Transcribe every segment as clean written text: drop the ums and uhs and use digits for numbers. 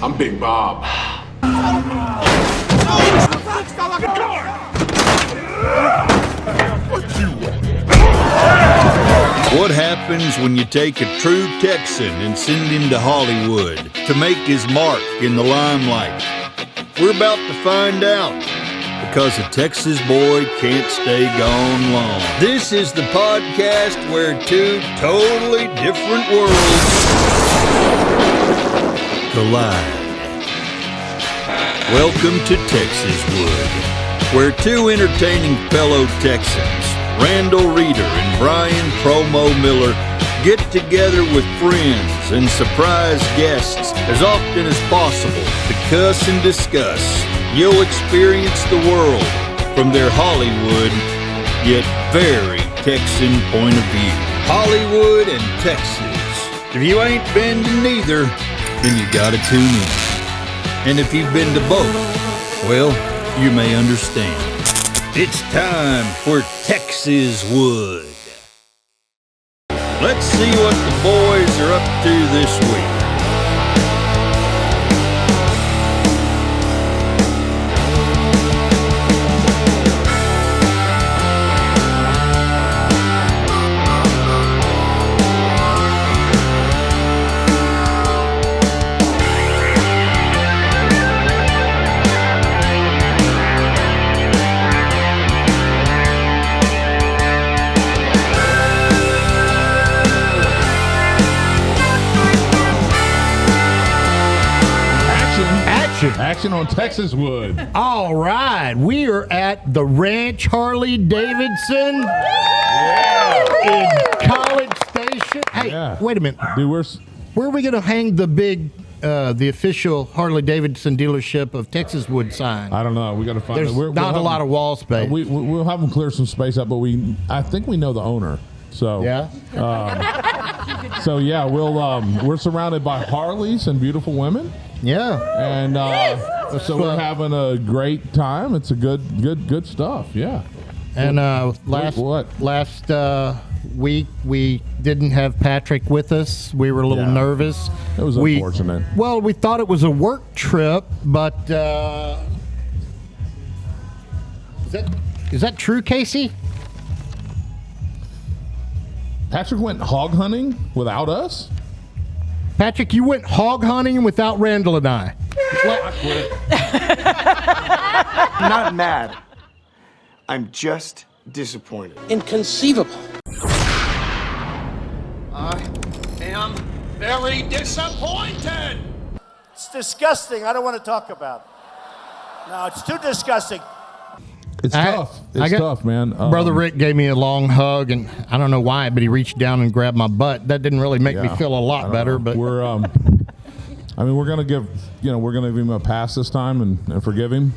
I'm Big Bob. What happens when you take a true Texan and send him to Hollywood to make his mark in the limelight? We're about to find out, because a Texas boy can't stay gone long. This is the podcast where two totally different worlds collide. Welcome to TEXASWOOD, where two entertaining fellow Texans, Randall Reeder and Brian Promo Miller, get together with friends and surprise guests as often as possible to cuss and discuss. You'll experience the world from their Hollywood, yet very Texan point of view. Hollywood and Texas. If you ain't been to neither, then you gotta tune in. And if you've been to both, well, you may understand. It's time for TEXASWOOD. Let's see what the boys are up to this week. Action on TEXASWOOD. All right, we are at the Ranch Harley Davidson in College Station. Hey, wait a minute. Dude, where are we going to hang the big, the official Harley Davidson dealership of TEXASWOOD sign? I don't know. We got to find. There's not a lot of wall space. We'll have them clear some space up, but I think we know the owner. So yeah. So yeah, we're surrounded by Harleys and beautiful women. Yeah, and so we're having a great time. It's a good stuff. Yeah. And last week we didn't have Patrick with us. We were a little nervous. It was unfortunate. Well, we thought it was a work trip, but is that true, Casey? Patrick went hog hunting without us? Patrick, you went hog hunting without Randall and I. I'm not mad. I'm just disappointed. Inconceivable. I am very disappointed. It's disgusting. I don't want to talk about it. No, it's too disgusting. It's tough. It's tough, man. Brother Rick gave me a long hug, and I don't know why, but he reached down and grabbed my butt. That didn't really make me feel a lot better. But we're gonna give him a pass this time and forgive him.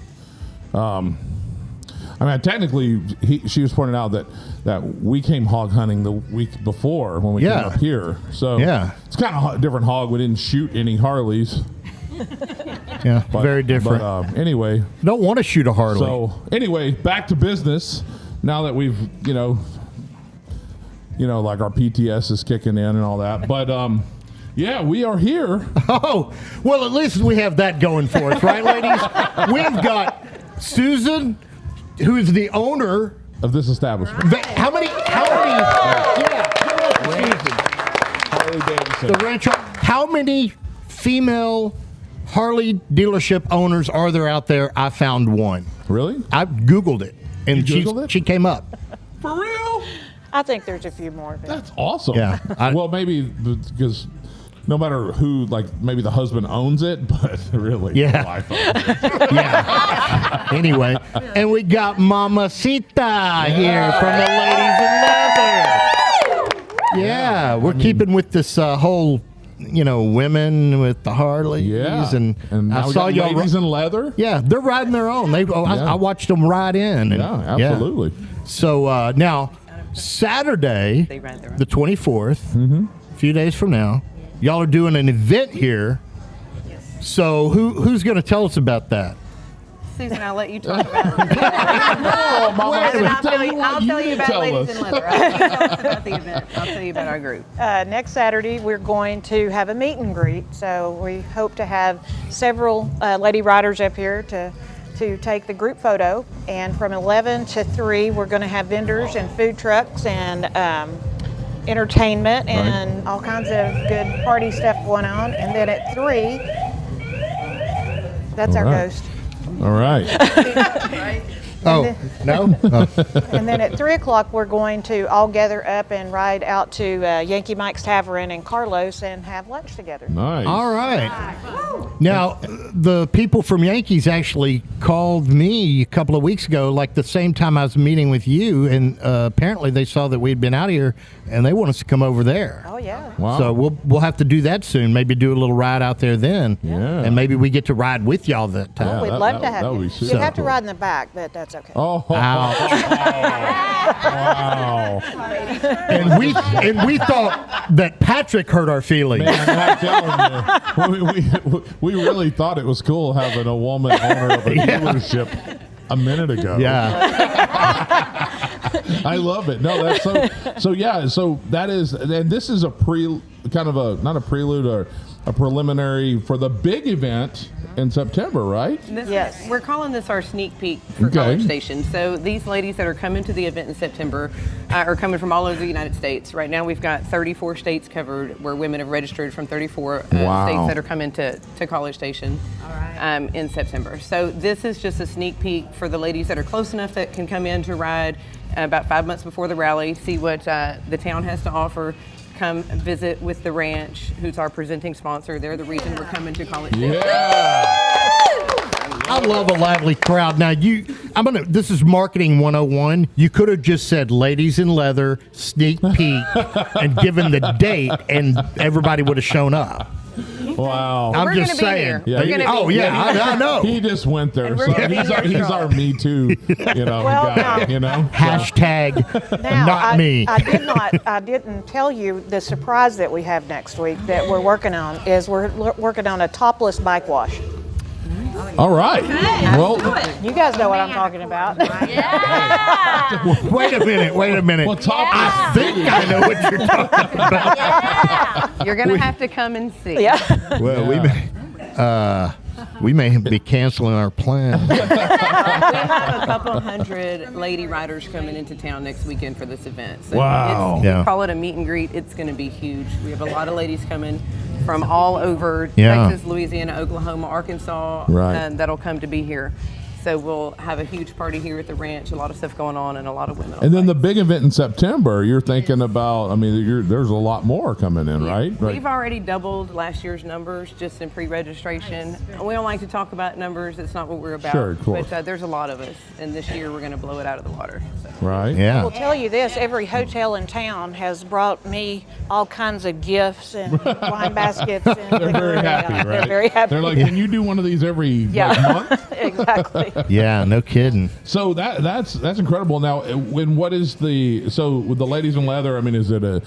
Technically, she was pointing out that we came hog hunting the week before when we came up here. So it's kind of a different hog. We didn't shoot any Harleys. Yeah, very different. But anyway, don't want to shoot a Harley. So anyway, back to business. Now that we've like our PTS is kicking in and all that. But yeah, we are here. Oh, well, at least we have that going for us, right, ladies? We've got Susan, who's the owner of this establishment. How many? Yeah, Susan. Harley Davidson. The Ranch. How many female Harley dealership owners are there out there? I found one. Really? I Googled it, and she came up. For real? I think there's a few more. That's awesome. Yeah. Well, maybe because no matter who, maybe the husband owns it, but really, yeah. The wife owns it. Yeah. Anyway, and we got Mamacita here from the Ladies in Leather. Yeah, we're keeping with this whole women with the Harleys. Yeah. And now I saw y'all. Ladies in Leather? Yeah, they're riding their own. I watched them ride in. And, absolutely. Yeah. So now, Saturday, the 24th, a few days from now, y'all are doing an event here. Yes. So who's going to tell us about that? Susan, I'll let you talk about it. I'll tell you about Ladies in Leather. Tell us about the event. I'll tell you about our group. Next Saturday, we're going to have a meet and greet. So we hope to have several lady riders up here to take the group photo. And from 11 to 3, we're going to have vendors and food trucks and entertainment and all kinds of good party stuff going on. And then at 3, that's our ghost. All right. No? And then at 3 o'clock, we're going to all gather up and ride out to Yankee Mike's Tavern in Carlos and have lunch together. Nice. All right. Now, the people from Yankees actually called me a couple of weeks ago, like the same time I was meeting with you, and apparently they saw that we'd been out here, and they want us to come over there. Oh, yeah. Wow. So we'll have to do that soon. Maybe do a little ride out there then. Yeah. And maybe we get to ride with y'all that time. Oh, we'd love to have that would you. be super You'd have to cool. ride in the back, but that's okay. Oh, Ouch. wow. And we thought that Patrick hurt our feelings. Man, I'm telling you, we really thought it was cool having a woman owner of a dealership a minute ago. Yeah. I love it. No, that's so yeah. So that is, and this is a not a prelude or a preliminary for the big event in September, right? Yes. We're calling this our sneak peek for College Station. So these ladies that are coming to the event in September are coming from all over the United States. Right now we've got 34 states covered where women have registered from 34 states that are coming to College Station in September. So this is just a sneak peek for the ladies that are close enough that can come in to ride about 5 months before the rally, see what the town has to offer. Come visit with the ranch, who's our presenting sponsor. They're the reason we're coming to College Station. Yeah. I love a lively crowd. Now this is marketing 101. You could have just said Ladies in Leather, sneak peek, and given the date, and everybody would have shown up. Wow. I'm We're just gonna be saying. here. I know. He just went there. We're So gonna be he's our Me Too, guy, Hashtag Now, not me. I didn't tell you the surprise that we have next week that we're working on is we're working on a topless bike wash. All right. Well, You guys know what I'm talking about. Wait a minute. well, I think I know what you're talking about. You're going to have to come and see. Yeah. Well, we may be canceling our plan. We have a couple hundred lady riders coming into town next weekend for this event. So Wow. Yeah. We call it a meet and greet. It's going to be huge. We have a lot of ladies coming from all over Yeah. Texas, Louisiana, Oklahoma, Arkansas, Right. that'll come to be here. So we'll have a huge party here at the ranch, a lot of stuff going on, and a lot of women. and then the big event in September, you're thinking about, there's a lot more coming in, right? We've already doubled last year's numbers just in pre-registration. We don't like to talk about numbers. It's not what we're about. Sure, of course. But there's a lot of us, and this year we're going to blow it out of the water. So. Right? Yeah. I'll tell you this, every hotel in town has brought me all kinds of gifts and wine baskets. And They're very happy, right? They're very happy. They're like, can you do one of these every month? Exactly. Yeah, no kidding. So that's incredible. Now, with the Ladies in Leather, do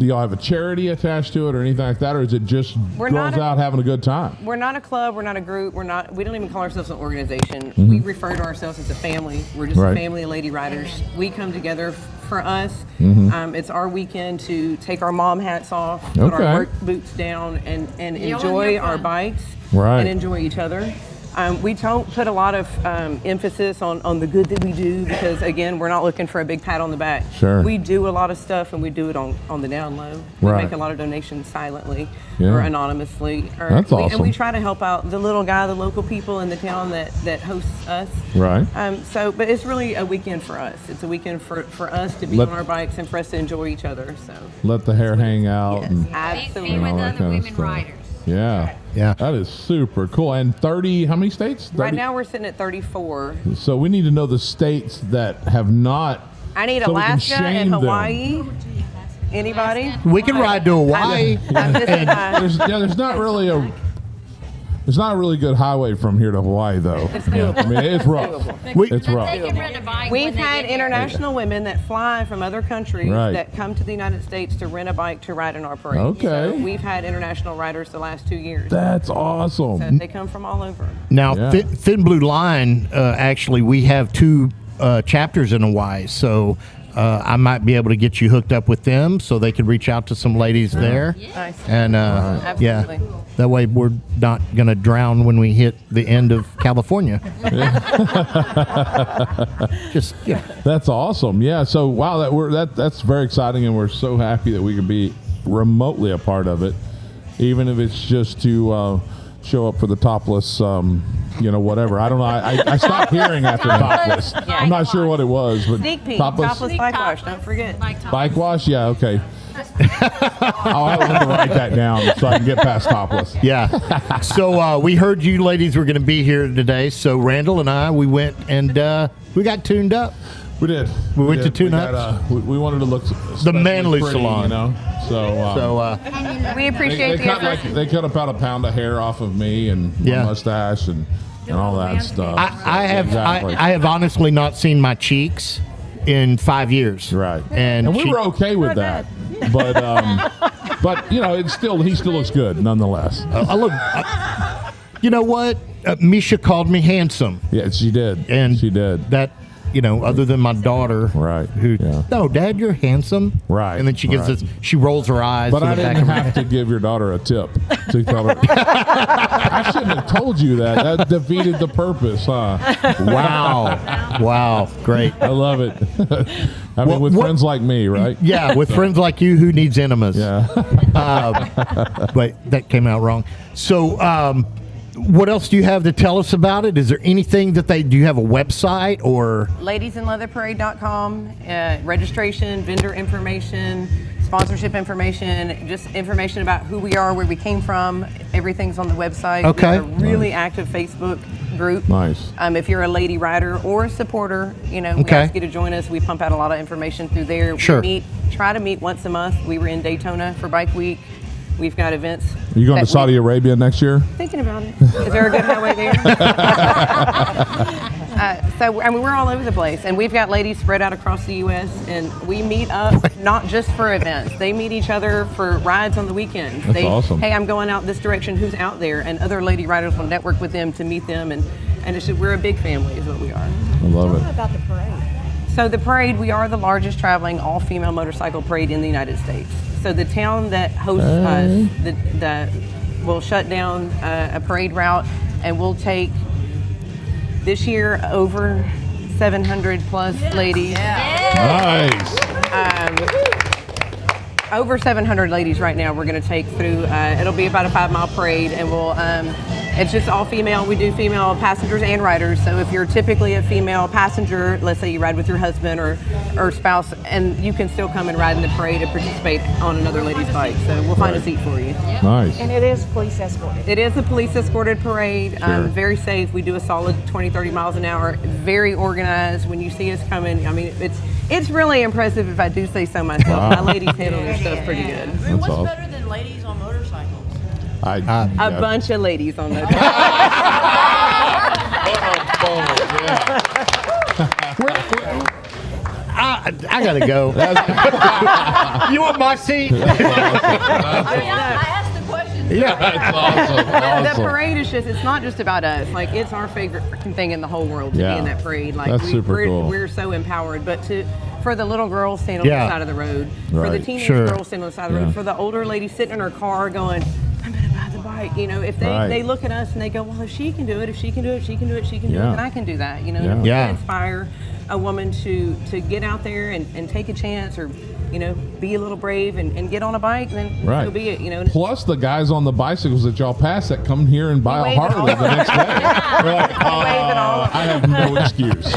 y'all have a charity attached to it or anything like that, or is it just girls out having a good time? We're not a club. We're not a group. We don't even call ourselves an organization. We refer to ourselves as a family. We're just a family of lady riders. We come together for us. It's our weekend to take our mom hats off, put our work boots down, and enjoy our bikes and enjoy each other. We don't put a lot of emphasis on the good that we do because, again, we're not looking for a big pat on the back. Sure. We do a lot of stuff, and we do it on the down low. We make a lot of donations silently or anonymously. That's awesome. And we try to help out the little guy, the local people in the town that hosts us. Right. But it's really a weekend for us. It's a weekend for us to be on our bikes and for us to enjoy each other. So let the hair hang out. Yes, And absolutely. Be with all that other kind of women stuff. riders. Yeah. Yeah. That is super cool. And 30, how many states? 30? Right now we're sitting at 34. So we need to know the states that have not. I need so we can Alaska and shame them. Hawaii. Anybody? We can ride to Hawaii. There's not really It's not a really good highway from here to Hawaii, though. It's doable. I mean, it's rough. It's rough. They can rent a bike We've when they had get here. international women that fly from other countries Right. that come to the United States to rent a bike to ride in our parade. Okay. So we've had international riders the last 2 years. That's awesome. So they come from all over. Now, Yeah. Thin Blue Line, actually, we have 2 chapters in Hawaii, so I might be able to get you hooked up with them so they could reach out to some ladies there. Nice. And yeah, Absolutely. that way we're not going to drown when we hit the end of California. Just, yeah. That's awesome. Yeah. So wow, that's very exciting, and we're so happy that we can be remotely a part of it, even if it's just to show up for the topless. Whatever. I don't know. I stopped hearing after topless. Yeah. I'm not sure what it was, but Sneak peek. topless Topless bike wash. Don't forget. bike wash. Yeah. Okay. I'll have to write that down so I can get past topless. Yeah. So we heard you ladies were going to be here today. So Randall and I, we went and we got tuned up. We did. We went to did. Tune We Ups. got, we wanted to look especially manly pretty, salon. you know. So, We appreciate the effort. they cut about a pound of hair off of me and my Yeah. mustache and all that stuff. I have Exactly. I have honestly not seen my cheeks in 5 years. Right. And we were okay with that. But he still looks good nonetheless. I look. You know what? Misha called me handsome, Yeah, she did. and she did. that. Other than my daughter, Right, Who? yeah. No, Dad, you're handsome. Right, And then she gives right. us. She rolls her eyes. But to I the back didn't of her have to give your daughter a tip to tell her. I shouldn't have told you that. That defeated the purpose, huh? Wow, great. I love it. I mean, with what- friends like me, right? Yeah, with friends like you, who needs enemas? Yeah. But that came out wrong. So, what else do you have to tell us about it? Is there anything that do you have a website or? Ladiesinleatherparade.com, registration, vendor information, sponsorship information, just information about who we are, where we came from. Everything's on the website. Okay. We have a really active Facebook group. Nice. If you're a lady rider or a supporter, we Okay. ask you to join us. We pump out a lot of information through there. Sure. We try to meet once a month. We were in Daytona for Bike Week. We've got events. Are you going that to Saudi Arabia next year? Thinking about it. Is there a good highway there? We're all over the place, and we've got ladies spread out across the U.S. and we meet up not just for events. They meet each other for rides on the weekends. That's awesome. Hey, I'm going out this direction. Who's out there? And other lady riders will network with them to meet them, and we're a big family, is what we are. I love it. About the parade. So the parade, we are the largest traveling all-female motorcycle parade in the United States. So the town that hosts us, will shut down a parade route, and we'll take this year over 700 plus ladies. Nice. Over 700 ladies right now we're going to take through. It'll be about a 5-mile parade, and it's just all female. We do female passengers and riders. So if you're typically a female passenger, let's say you ride with your husband or spouse, and you can still come and ride in the parade and participate on another lady's bike. So we'll find a seat for you. Nice. And it is police escorted. It is a police escorted parade. Sure. Very safe. We do a solid 20, 30 miles an hour. Very organized. When you see us coming, I mean, it's really impressive if I do say so myself. Wow. My ladies handle their stuff pretty good. That's What's awesome. better than ladies on motorcycles? A bunch of ladies on those. I gotta go. You want my seat? I asked the question. Yeah. That's awesome. The parade is it's not just about us. Like, it's our favorite freaking thing in the whole world to Yeah. be in that parade. Like, That's super we're, cool. we're so empowered. But for the little girls standing on Yeah. the side of the road, for the Right. teenage Sure. girls standing on the side of the Yeah. road, for the older lady sitting in her car going, I'm going to buy the bike. If Right. they look at us and they go, well, if she can do it, if she can do it, she can do it, she can do it, Yeah. then I can do that. Yeah. And Yeah. inspire a woman to get out there and take a chance, or be a little brave and get on a bike, and then Right. so be it. Plus the guys on the bicycles that y'all pass that come here and buy a wave it Harley all. the next day. They're like, wave it all. I have no excuse.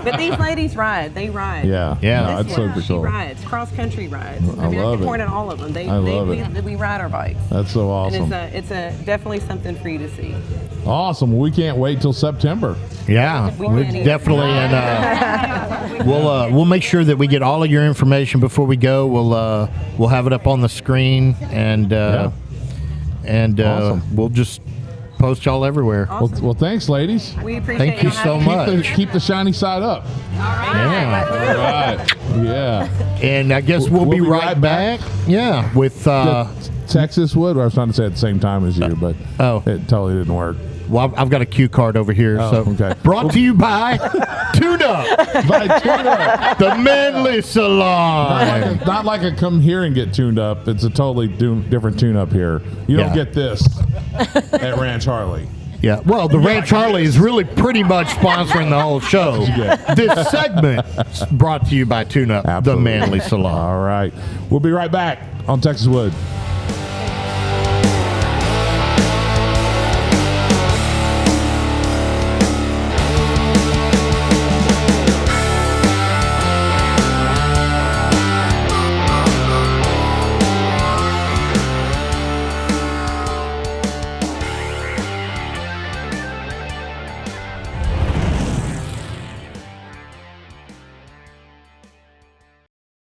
But these ladies ride. They ride. Yeah. Yeah. No, that's This one, super she cool. rides. Cross country rides. I I love can it. point at all of them. I love it. We ride our bikes. That's so awesome. And it's definitely something for you to see. Awesome. Well, we can't wait till September. Yeah, We we're can't either. definitely, and we'll make sure that we get all of your information before we go. We'll have it up on the screen, and and Awesome. we'll just post y'all everywhere. Well, thanks, ladies. We appreciate Thank you y'all so having much. Keep the shiny side up. Yeah. All right. Yeah. And I guess we'll be right back. Yeah, with TEXASWOOD. I was trying to say at the same time as you, but it totally didn't work. Well, I've got a cue card over here. Oh, so okay. Brought to you by Tune Up, the Manly Salon. Not like a come here and get tuned up. It's a totally different tune up here. You don't get this at Ranch Harley. Yeah, well, the Ranch Harley is really pretty much sponsoring the whole show. This segment is brought to you by Tune Up, the Manly Salon. All right. We'll be right back on TEXASWOOD.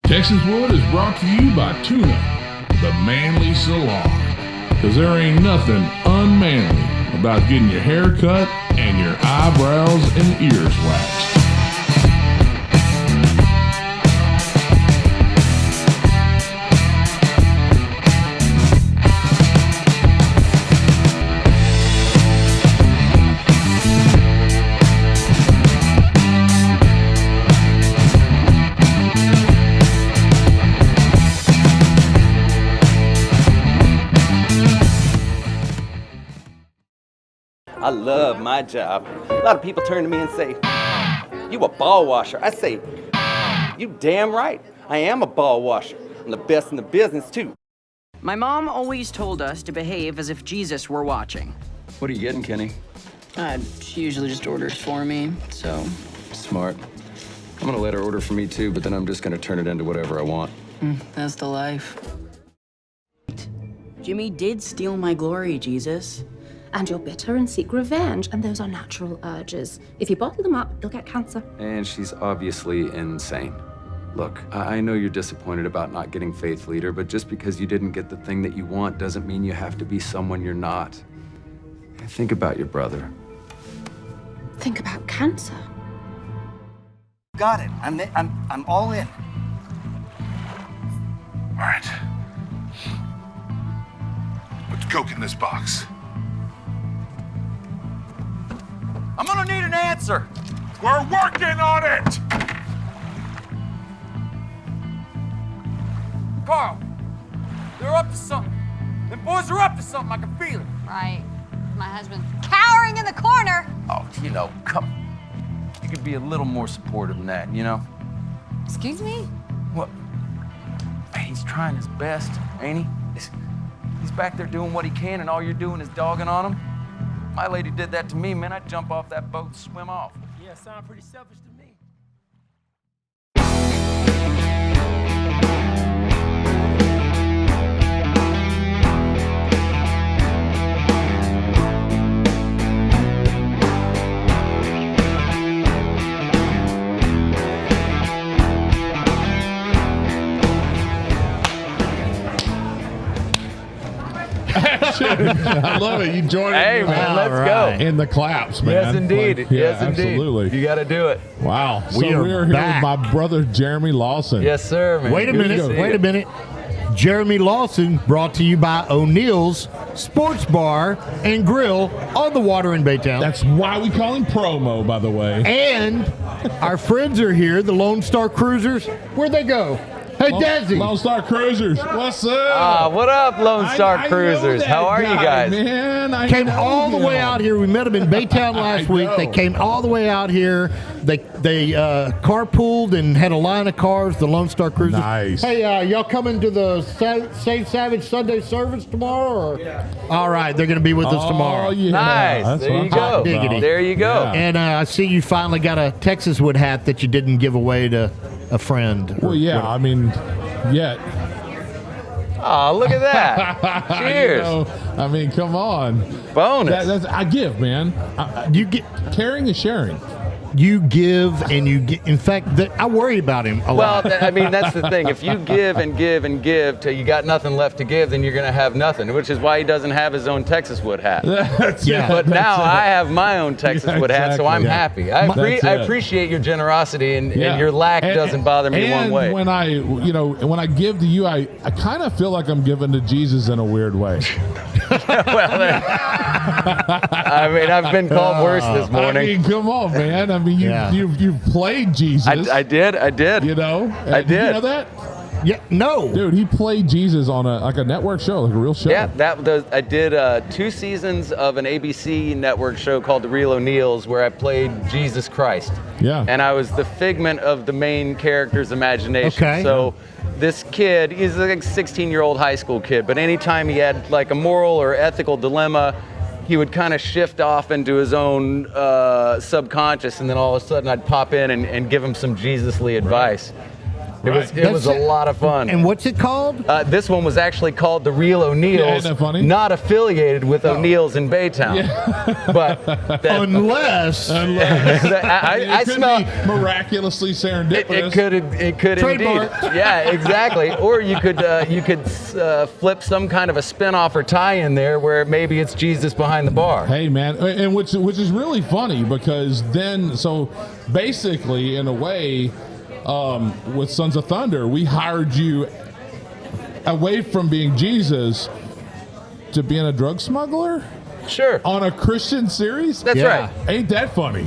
TEXASWOOD is brought to you by Tune Up, the Manly Salon. Because there ain't nothing unmanly about getting your hair cut and your eyebrows and ears waxed. I love my job. A lot of people turn to me and say, "You a ball washer?" I say, "You damn right. I am a ball washer. I'm the best in the business, too." My mom always told us to behave as if Jesus were watching. What are you getting, Kenny? She usually just orders for me, so. Smart. I'm gonna let her order for me too, but then I'm just gonna turn it into whatever I want. That's the life. Jimmy did steal my glory, Jesus. And you're bitter and seek revenge, and those are natural urges. If you bottle them up, you'll get cancer. And she's obviously insane. Look, I know you're disappointed about not getting Faith Leader, but just because you didn't get the thing that you want doesn't mean you have to be someone you're not. Think about your brother. Think about cancer. Got it. I'm all in. All right. Put the Coke in this box. I'm gonna need an answer. We're working on it! Carl, they're up to something. Them boys are up to something. I can feel it. Right. My husband's cowering in the corner. Oh, come. You could be a little more supportive than that, Excuse me? What? He's trying his best, ain't he? He's back there doing what he can, and all you're doing is dogging on him. My lady did that to me, man. I'd jump off that boat and swim off. Yeah, sound pretty selfish to me. I love it. You joined Hey, man, let's go. In the claps, man. Yes, indeed. Like, yeah, yes, indeed. Absolutely. You got to do it. Wow. We So are we're here back. with my brother, Jeremy Lawson. Yes, sir, man. Wait a minute. Jeremy Lawson, brought to you by O'Neill's Sports Bar and Grill on the water in Baytown. That's why we call him Promo, by the way. And our friends are here, the Lone Star Cruisers. Where'd they go? Hey, Desi. Lone Star Cruisers. What's up? What up, Lone Star Cruisers? How are you guys? Man, I came all the way out here. We met them in Baytown last week. They came all the way out here. They carpooled and had a line of cars, the Lone Star Cruisers. Nice. Hey, y'all coming to the St. Savage Sunday service tomorrow? Or? Yeah. All right, they're going to be with us tomorrow. Oh, yeah. Nice. That's There you go. There you go. Yeah. And I see you finally got a TEXASWOOD hat that you didn't give away to a friend. Well, yeah, I mean, yet. Oh, look at that. Cheers. I mean, come on. Bonus. I give, man. You get caring is sharing. you give and you get. In fact, I worry about him a lot. Well, I mean, that's the thing. If you give and give and give till you got nothing left to give, then you're going to have nothing, which is why he doesn't have his own TEXASWOOD hat. But now I have my own TEXASWOOD hat, so I'm happy. I appreciate your generosity, and your lack doesn't bother me one way. When I give to you, I kind of feel like I'm giving to Jesus in a weird way. Well, I mean, I've been called worse this morning. I mean, come on, man. I mean, you've played Jesus. I did. You know, I did. You know that? Yeah, no, dude, he played Jesus on a network show, like a real show. Yeah, I did 2 seasons of an ABC network show called The Real O'Neills, where I played Jesus Christ. Yeah, and I was the figment of the main character's imagination. Okay. So this kid, he's like a 16-year-old high school kid, but anytime he had like a moral or ethical dilemma, he would kind of shift off into his own subconscious, and then all of a sudden I'd pop in and give him some Jesus-ly advice. It was a lot of fun. And what's it called? This one was actually called The Real O'Neills. Yeah, isn't that funny? Not affiliated with O'Neills in Baytown. Yeah. But unless I smell miraculously serendipitous. It could indeed. Yeah, exactly. Or you could flip some kind of a spin-off or tie-in there where maybe it's Jesus behind the bar. Hey, man, and which is really funny because then, so basically, in a way, with Sons of Thunder, we hired you away from being Jesus to being a drug smuggler? Sure. On a Christian series? That's right. Ain't that funny?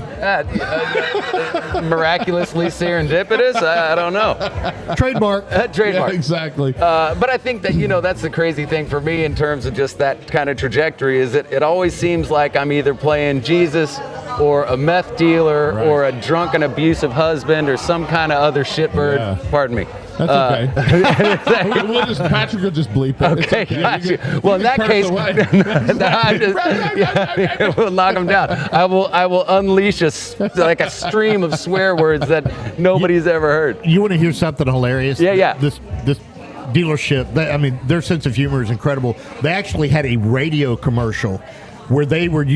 Miraculously serendipitous? I don't know. Trademark. Trademark. Yeah, exactly. But I think that, that's the crazy thing for me in terms of just that kind of trajectory is that it always seems like I'm either playing Jesus or a meth dealer or a drunk and abusive husband or some kind of other shitbird. Yeah. Pardon me. That's okay. Patrick will just bleep it. Okay, gotcha. Well, in that case, we'll knock him down. I will unleash a stream of swear words that nobody's ever heard. You want to hear something hilarious? Yeah. This dealership, their sense of humor is incredible. They actually had a radio commercial where they were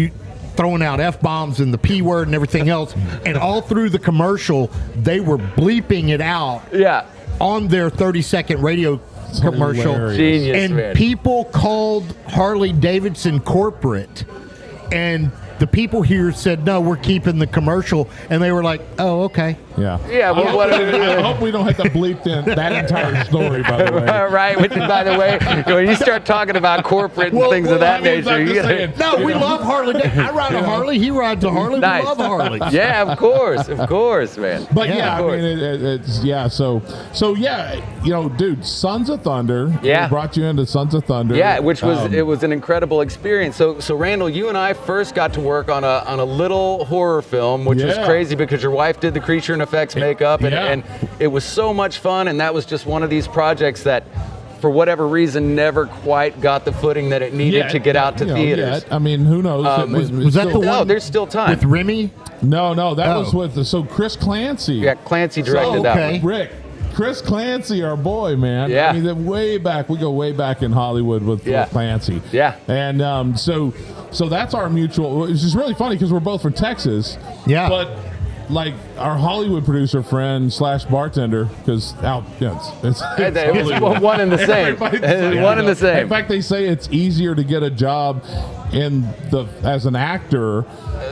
throwing out F-bombs and the P word and everything else, and all through the commercial, they were bleeping it out. Yeah. On their 30-second radio commercial. Hilarious. Genius, and man. people called Harley Davidson corporate, and the people here said, no, we're keeping the commercial, and they were like, oh, okay. Yeah. Yeah, well, I hope we don't have to bleep that entire story, by the way. Right, which, by the way, when you start talking about corporate and things of that nature, you gotta, no, we love Harley. I ride a Harley. He rides a Harley. Nice. We love Harley. Yeah, of course, man. But I mean, it's So dude, Sons of Thunder. Yeah, brought you into Sons of Thunder. Yeah, which was it was an incredible experience. So Randall, you and I first got to work on a little horror film, which was crazy because your wife did the creature and effects makeup, and it was so much fun. And that was just one of these projects that, for whatever reason, never quite got the footing that it needed to get out to theaters. I mean, who knows? Was that the one? No, there's still time. With Remy? No, that was with Chris Clancy. Yeah, Clancy directed that one. Rick. Chris Clancy, our boy, man. Yeah. I mean, we go way back in Hollywood with Clancy. Yeah. And so that's our mutual, which is really funny because we're both from Texas. Yeah. But like our Hollywood producer friend / bartender, because it's one and the same. One and the same. In fact, they say it's easier to get a job as an actor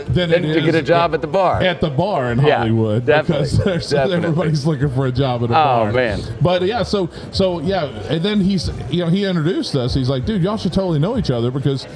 than it is to get a job at the bar. At the bar in Hollywood, because everybody's looking for a job at a bar. Oh man! But so and then he introduced us. He's like, dude, y'all should totally know each other because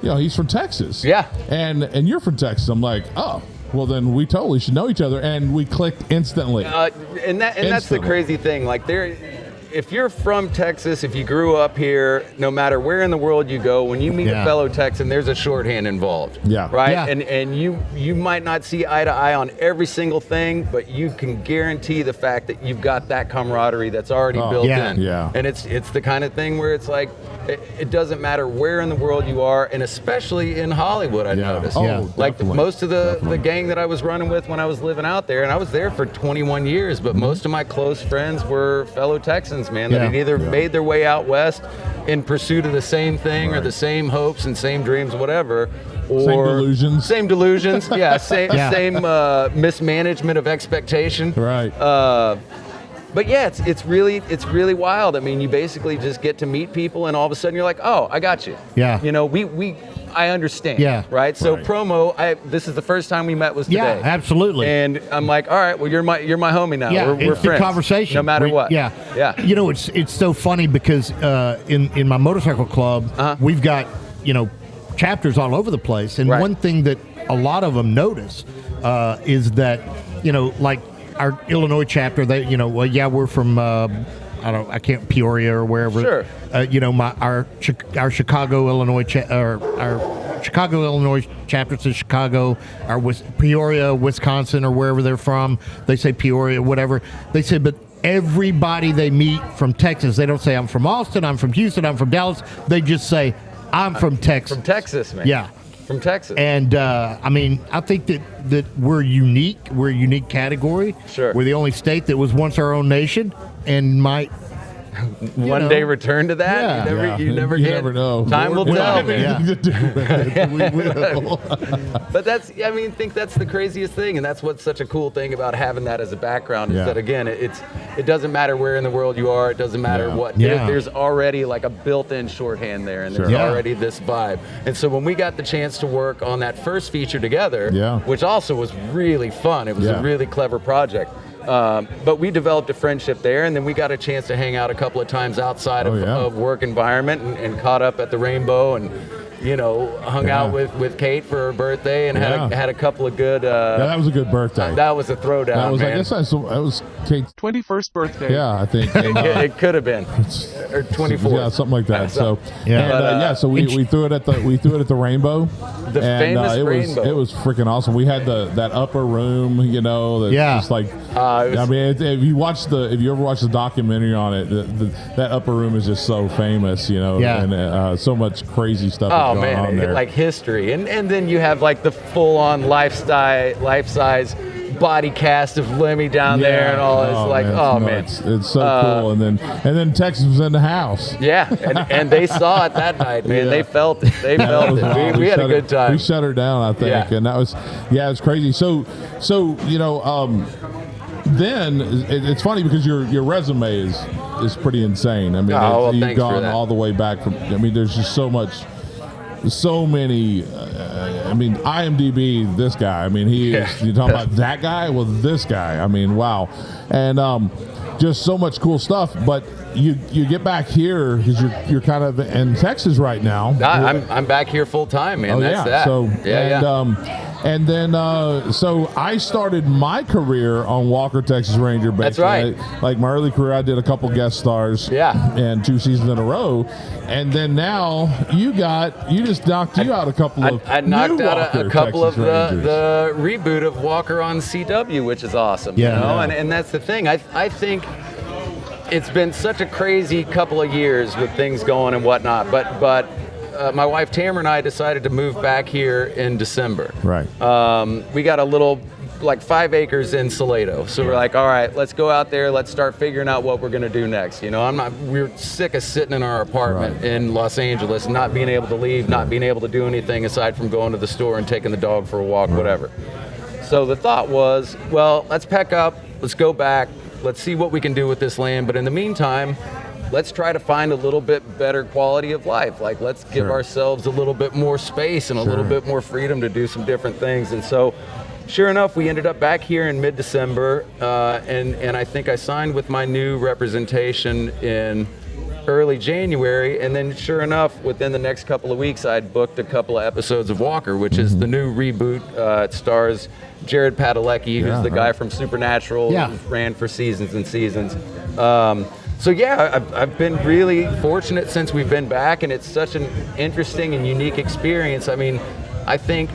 he's from Texas. Yeah. And you're from Texas. I'm like, oh. Well, then we totally should know each other, and we clicked instantly. And that's the crazy thing. Like if you're from Texas, if you grew up here, no matter where in the world you go, when you meet a fellow Texan, there's a shorthand involved. Yeah. Right? Yeah. And you might not see eye to eye on every single thing, but you can guarantee the fact that you've got that camaraderie that's already built in. Yeah. And it's the kind of thing where it's like, it doesn't matter where in the world you are, and especially in Hollywood, I noticed. Like most of the gang that I was running with when I was living out there, and I was there for 21 years, but most of my close friends were fellow Texans, man, that had either made their way out west in pursuit of the same thing or the same hopes and same dreams, whatever, or same delusions. Yeah, same mismanagement of expectation. Right. But yeah, it's really wild. I mean, you basically just get to meet people, and all of a sudden you're like, oh, I got you. Yeah. You know, I understand. Yeah. Right. So promo. This is the first time we met was today. Yeah, absolutely. And I'm like, all right, well, you're my homie now. Yeah, we're it's friends. the conversation. No matter what. Yeah. Yeah. You know, it's so funny because in my motorcycle club, we've got, chapters all over the place. And one thing that a lot of them notice is that, like our Illinois chapter, they, we're from, Peoria or wherever. Sure. Our Chicago, Illinois, our Chicago, Illinois chapter says Chicago. Our Peoria, Wisconsin, or wherever they're from, they say Peoria, whatever. They say, but everybody they meet from Texas, they don't say, I'm from Austin, I'm from Houston, I'm from Dallas. They just say, I'm from Texas. From Texas, man. Yeah. From Texas. And, I think that we're unique. We're a unique category. Sure. We're the only state that was once our own nation and might one day return to that. Yeah. You never know. Time will tell. We will. But I think that's the craziest thing, and that's what's such a cool thing about having that as a background is that, again, it doesn't matter where in the world you are. It doesn't matter what. There's already like a built-in shorthand there, and there's already this vibe. And so when we got the chance to work on that first feature together, which also was really fun. It was a really clever project. But we developed a friendship there, and then we got a chance to hang out a couple of times outside of work environment and caught up at the Rainbow and hung out with Kate for her birthday and had a couple of good. That was a good birthday. That was a throwdown. That was, man. I guess that was Kate's 21st birthday. Yeah, I think it could have been or 24. Yeah, something like that. So so we threw it at the Rainbow. The famous Rainbow. It was freaking awesome. We had that upper room, just like if you ever watch the documentary on it, that upper room is just so famous, and so much crazy stuff. Oh man, like history, and then you have like the full-on life-size body cast of Lemmy down there, and all. It's it's so cool. And then Texas was in the house. Yeah, and they saw it that night, man. They felt it. We had a good time. We shut her down, I think, and that was it's crazy. So then it's funny because your resume is pretty insane. I mean, you've gone all the way back from. I mean, there's just so many. IMDb, this guy. I mean, he is. You talking about that guy? Well, this guy. I mean, wow, and just so much cool stuff. But you get back here because you're kind of in Texas right now. I'm back here full time, man. That's that. So and then so I started my career on Walker Texas Ranger. That's right. Like my early career, I did a couple guest stars. Yeah. And 2 seasons in a row, and then now you just knocked out a couple of. I knocked out a couple Texas of the reboot of Walker on CW, which is awesome. Yeah. And that's the thing. I think it's been such a crazy couple of years with things going and whatnot, but my wife Tamara and I decided to move back here in December. Right. We got a little, like 5 acres in Salado, so we're like, all right, let's go out there. Let's start figuring out what we're gonna do next. We're sick of sitting in our apartment in Los Angeles, not being able to leave, not being able to do anything aside from going to the store and taking the dog for a walk, whatever. So the thought was, well, let's pack up, let's go back, let's see what we can do with this land. But in the meantime, let's try to find a little bit better quality of life. Like, let's give ourselves a little bit more space and a little bit more freedom to do some different things. And so, sure enough, we ended up back here in mid-December, and I think I signed with my new representation in early January, and then sure enough, within the next couple of weeks, I'd booked a couple of episodes of Walker, which is the new reboot. It stars Jared Padalecki, who's the guy from Supernatural, who ran for seasons and seasons. So yeah, I've been really fortunate since we've been back, and it's such an interesting and unique experience. I mean, I think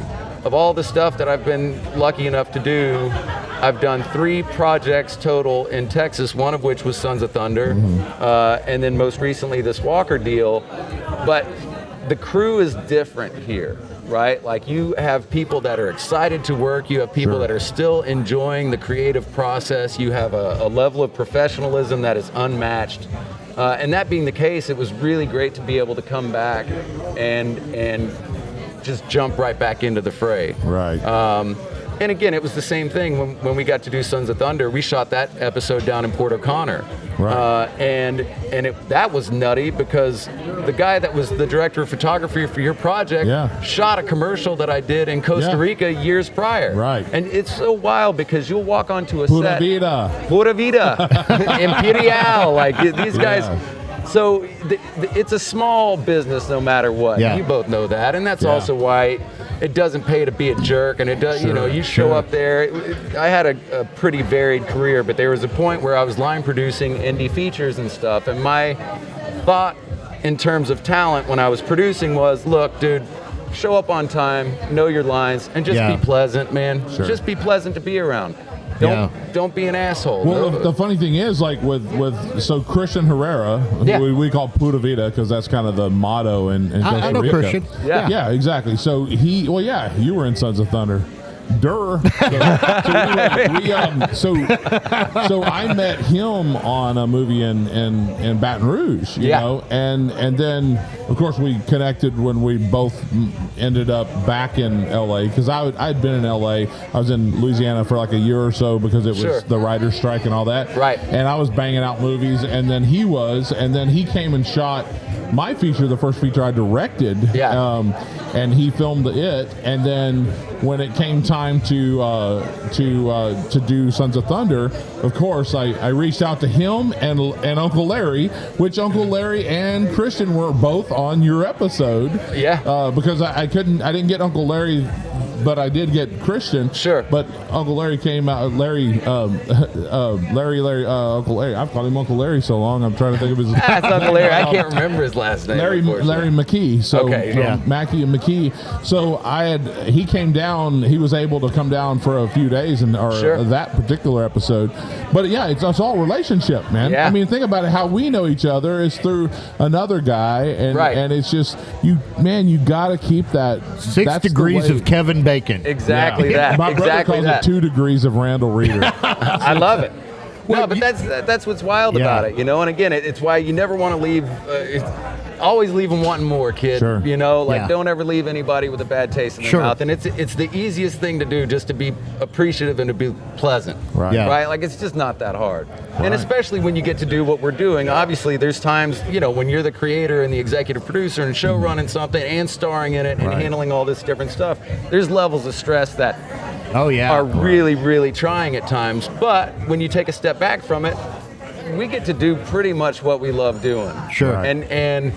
of all the stuff that I've been lucky enough to do, I've done 3 projects total in Texas, one of which was Sons of Thunder, and then most recently this Walker deal. But the crew is different here, right? Like, you have people that are excited to work, you have people that are still enjoying the creative process, you have a level of professionalism that is unmatched. And that being the case, it was really great to be able to come back and just jump right back into the fray. Right. And again, it was the same thing when we got to do Sons of Thunder. We shot that episode down in Port O'Connor. Right. And that was nutty because the guy that was the director of photography for your project shot a commercial that I did in Costa Rica years prior. Right. And it's so wild because you'll walk onto a Pura set. Vida. Pura Vida. Imperial. Like these guys. So it's a small business no matter what. Yeah. You both know that. And that's also why it doesn't pay to be a jerk. And it does, you show up there. I had a pretty varied career, but there was a point where I was line producing indie features and stuff. And my thought in terms of talent when I was producing was, look, dude, show up on time, know your lines, and just be pleasant, man. Just be pleasant to be around. Don't be an asshole. Well, the funny thing is, like so Christian Herrera, who we call Pura Vida because that's kind of the motto in Costa Rica. Christian. Yeah, exactly. So you were in Sons of Thunder. So I met him on a movie in Baton Rouge, you know, and then of course we connected when we both ended up back in LA because I'd been in LA. I was in Louisiana for like a year or so because it was the writer's strike and all that. Right. And I was banging out movies, and then he came and shot my feature, the first feature I directed. And he filmed it, and then when it came time to do Sons of Thunder, of course I reached out to him and Uncle Larry, which Uncle Larry and Christian were both on your episode. Because I didn't get Uncle Larry, but I did get Christian. But Uncle Larry came out. Uncle Larry. I've called him Uncle Larry so long. I'm trying to think of his. That's Uncle Larry. I can't remember his last name. Larry McKee. So Mackey and McKee. So he came down. He was able to come down for a few days that particular episode. But it's all relationship, man. I mean, think about it. How we know each other is through another guy, and it's just you got to keep that 6 degrees of Kevin Bacon. Exactly that. My brother calls it 2 degrees of Randall Reeder. I love it. No, but that's what's wild about it, you know. And again, it's why you never want to leave. Always leave them wanting more, kid. You know, don't ever leave anybody with a bad taste in their mouth. And it's the easiest thing to do, just to be appreciative and to be pleasant. Right. Like it's just not that hard. And especially when you get to do what we're doing. Obviously, there's times, when you're the creator and the executive producer and show running something and starring in it and handling all this different stuff. There's levels of stress that are really, really trying at times. But when you take a step back from it, we get to do pretty much what we love doing. And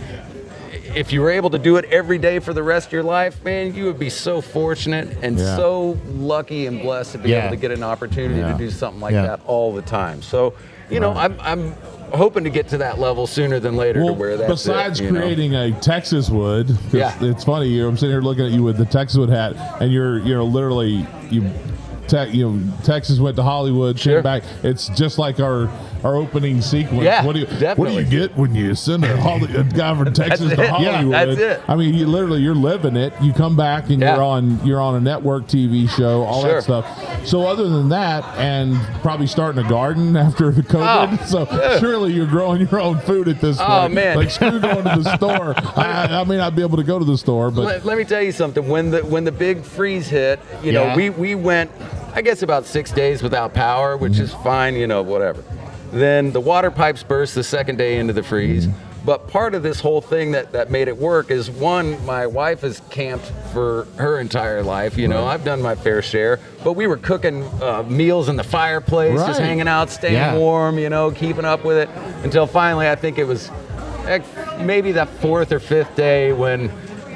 if you were able to do it every day for the rest of your life, man, you would be so fortunate and so lucky and blessed to be able to get an opportunity to do something like that all the time. So, I'm hoping to get to that level sooner than later to where that's besides creating a TEXASWOOD, it's funny, I'm sitting here looking at you with the TEXASWOOD hat, and you're literally Texas went to Hollywood, came back. It's just like our opening sequence. What do you get when you send a guy from Texas to Hollywood? That's it. I mean, you're living it. You come back and you're on a network TV show, all that stuff. So other than that, and probably starting a garden after the COVID, surely you're growing your own food at this point. Oh man, like screw going to the store. I may not be able to go to the store, but let me tell you something. When the big freeze hit, we went, I guess, about 6 days without power, which is fine, whatever. Then the water pipes burst the second day into the freeze. But part of this whole thing that made it work is, one, my wife has camped for her entire life. I've done my fair share. But we were cooking meals in the fireplace, just hanging out, staying warm, keeping up with it. Until finally, I think it was maybe the 4th or 5th day when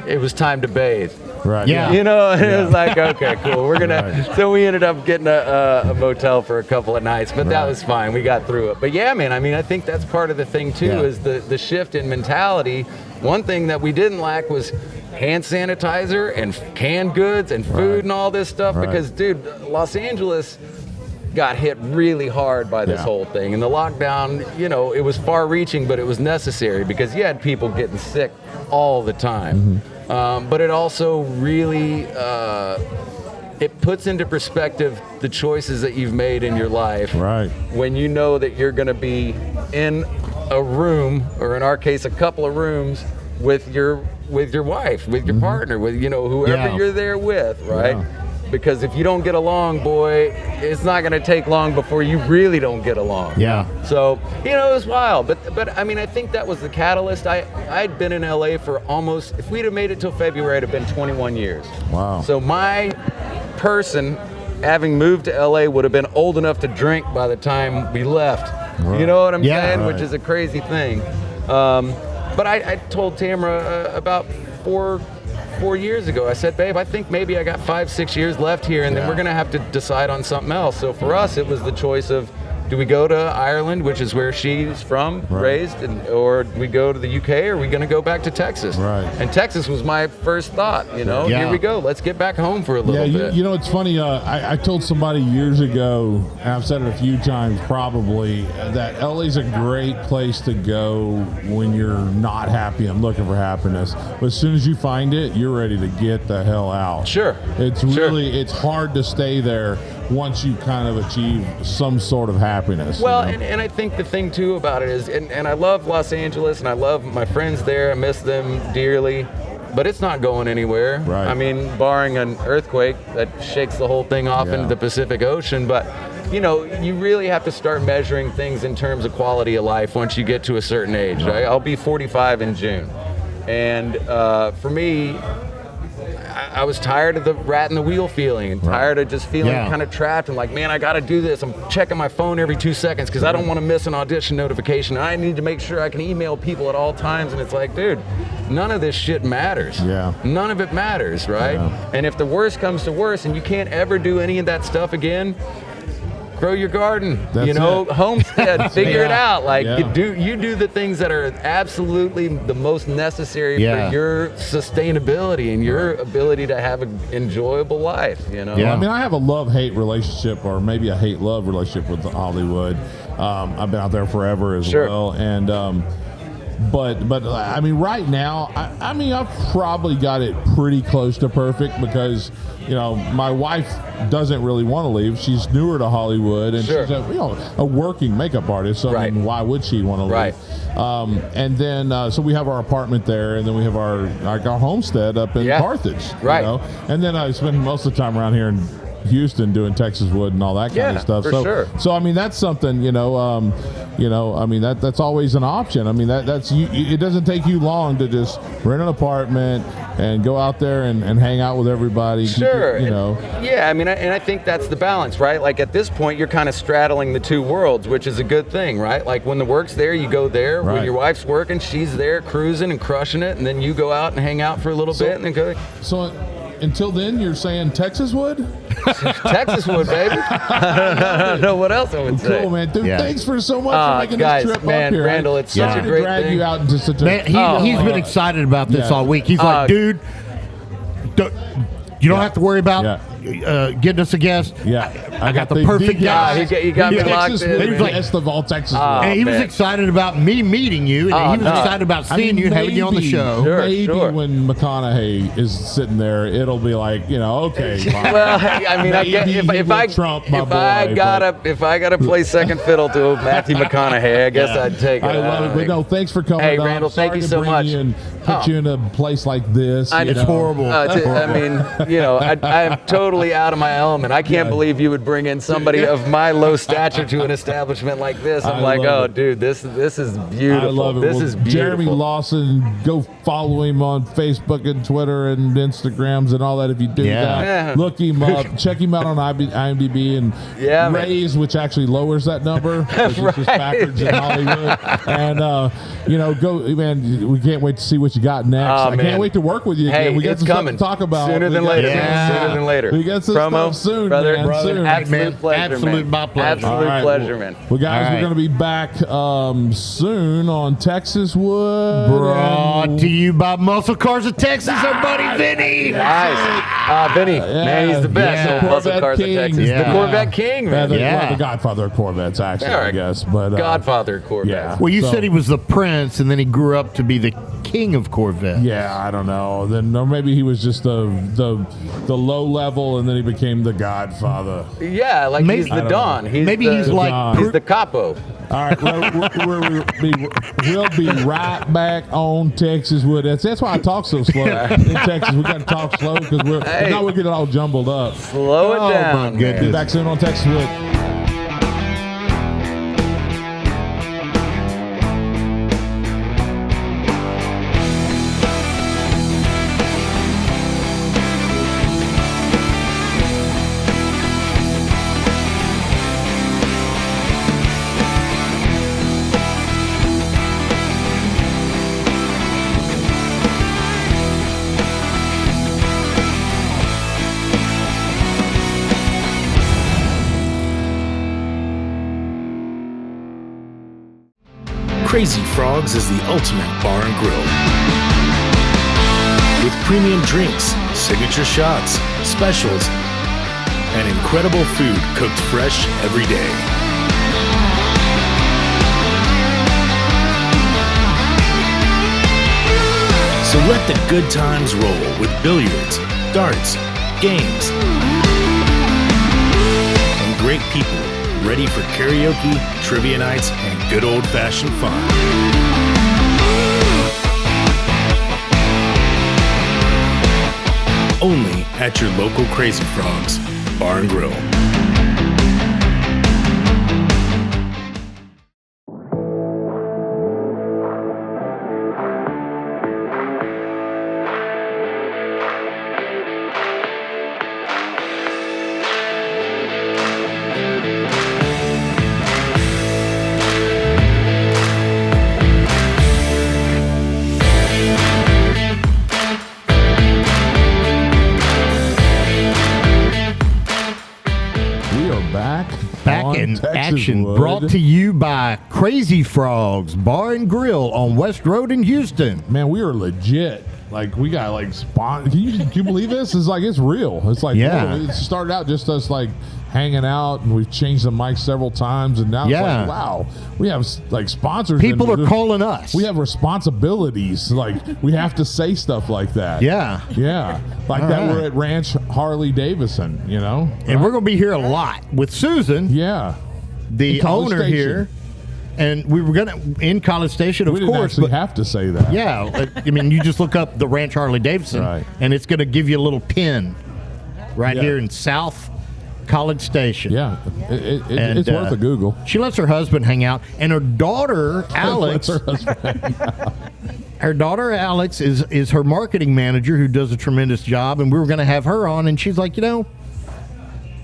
it was time to bathe. Right. Yeah. It was like, okay, cool. We're gonna. So we ended up getting a motel for a couple of nights, but that was fine. We got through it. But yeah, man. I mean, I think that's part of the thing too, is the shift in mentality. One thing that we didn't lack was hand sanitizer and canned goods and food and all this stuff. Because, dude, Los Angeles got hit really hard by this whole thing, and the lockdown. It was far-reaching, but it was necessary because you had people getting sick all the time. But it also really, it puts into perspective the choices that you've made in your life. When you know that you're going to be in a room, or in our case, a couple of rooms, with your wife, with your partner, with whoever you're there with, right? Yeah. Because if you don't get along, boy, it's not going to take long before you really don't get along. Yeah. So, it was wild. But I mean, I think that was the catalyst. I'd been in LA for almost, if we'd have made it till February, it'd have been 21 years. Wow. So my person, having moved to LA, would have been old enough to drink by the time we left. Right. You know what I'm saying? Right. Which is a crazy thing. But I told Tamara about 4 years ago, I said, babe, I think maybe I got 5-6 years left here, and then we're going to have to decide on something else. So for us, it was the choice of, do we go to Ireland, which is where she's from, raised, or do we go to the UK, or are we going to go back to Texas? Right. And Texas was my first thought, Here we go. Let's get back home for a little bit. It's funny. I told somebody years ago, and I've said it a few times probably, that LA's a great place to go when you're not happy and looking for happiness. But as soon as you find it, you're ready to get the hell out. Sure. It's hard to stay there once you kind of achieve some sort of happiness. Well, and I think the thing too about it is, and I love Los Angeles, and I love my friends there, I miss them dearly, but it's not going anywhere. Right. I mean, barring an earthquake that shakes the whole thing off into the Pacific Ocean, but you really have to start measuring things in terms of quality of life once you get to a certain age. Right? I'll be 45 in June, and for me, I was tired of the rat in the wheel feeling, and tired of just feeling kind of trapped and like, man, I got to do this. I'm checking my phone every 2 seconds because I don't want to miss an audition notification. I need to make sure I can email people at all times. And it's like, dude, none of this shit matters. Yeah. None of it matters, right? Yeah. And if the worst comes to worst and you can't ever do any of that stuff again, grow your garden, homestead, figure it out. Like you do the things that are absolutely the most necessary for your sustainability and your ability to have an enjoyable life, Yeah, I mean, I have a love-hate relationship, or maybe a hate-love relationship with Hollywood. I've been out there forever as well, and but I mean, right now, I mean, I've probably got it pretty close to perfect because my wife doesn't really want to leave. She's newer to Hollywood, and she's a working makeup artist. So I mean, why would she want to leave? Right. And then so we have our apartment there, and then we have our homestead up in Carthage. Right. And then I spend most of the time around here in Houston doing TEXASWOOD and all that kind of stuff. So I mean, that's something, I mean, that's always an option. I mean, it doesn't take you long to just rent an apartment and go out there and hang out with everybody. Sure. Yeah, I mean, and I think that's the balance, right? Like at this point, you're kind of straddling the two worlds, which is a good thing, right? Like when the work's there, you go there. When your wife's working, she's there cruising and crushing it, and then you go out and hang out for a little bit and then go. So until then, you're saying TEXASWOOD? TEXASWOOD, baby. I don't know what else I would say. Cool, man. Dude, thanks for so much for making this trip up here. Randall, it's such a great drag thing. You out into such a he's been excited about this all week. He's like, dude, you don't have to worry about getting us a guest. I got the perfect guy. He got me locked in. He was like, best of all Texas. And he was excited about me meeting you, and he was excited about seeing you and having you on the show. Maybe when McConaughey is sitting there, it'll be like, okay. Well, I mean, if I gotta play second fiddle to Matthew McConaughey, I guess I'd take it. I love it. But no, thanks for coming. Hey, Randall, thank you so much. Put you in a place like this. It's horrible. I mean, I'm totally out of my element. I can't believe you would bring in somebody of my low stature to an establishment like this. I'm like, dude, this is beautiful. I love it. This is beautiful. Jeremy Lawson, go follow him on Facebook and Twitter and Instagrams and all that. If you do that, look him up, check him out on IMDb and raise, which actually lowers that number, which is just backwards in Hollywood. And go, man. We can't wait to see what you got next. I can't wait to work with you again. We got some stuff to talk about sooner than later. Sooner than later. We got some stuff soon, brother. Man. Soon. Absolute pleasure, Absolute man. pleasure. Absolute pleasure, man. Well, guys, we're going to be back soon on TEXASWOOD. Brought to you by Muscle Cars of Texas, our buddy Vinny. Nice. Vinny, man, he's the best. Muscle Cars of Texas. The Corvette King, man. The godfather of Corvettes, actually, I guess. But Godfather of Corvettes. Well, you said he was the prince, and then he grew up to be the king of Corvettes. Yeah, I don't know. Or maybe he was just the low level, and then he became the godfather. Yeah, like he's the Don. He's the capo. All right, we'll be right back on TEXASWOOD. That's why I talk so slow. In Texas, we got to talk slow because now we get it all jumbled up. Slow it down. My goodness. Be back soon on TEXASWOOD. Crazy Frogs is the ultimate bar and grill. With premium drinks, signature shots, specials, and incredible food cooked fresh every day. So let the good times roll with billiards, darts, games, and great people ready for karaoke, trivia nights, and good old-fashioned fun. Only at your local Crazy Frogs Bar and Grill. Action brought to you by Crazy Frogs Bar and Grill on West Road in Houston. Man, we are legit. Like, we got like spawn. Can you believe this? It's like, it's real. It's like, it started out just us like hanging out, and we've changed the mic several times, and now it's like, wow, we have like sponsors. People are calling us. We have responsibilities. Like, we have to say stuff like that. Yeah. Like all that. Right. We're at Ranch Harley Davidson, you know, and we're gonna be here a lot with Susan. Yeah. The owner here, and we were gonna in College Station, of course. But have to say that. Yeah, I mean, you just look up the Ranch Harley Davidson, and it's gonna give you a little pin right here in South College Station. Yeah, it's worth a Google. She lets her husband hang out, and her daughter Alex. Her daughter Alex is her marketing manager, who does a tremendous job, and we were gonna have her on, and she's like, no,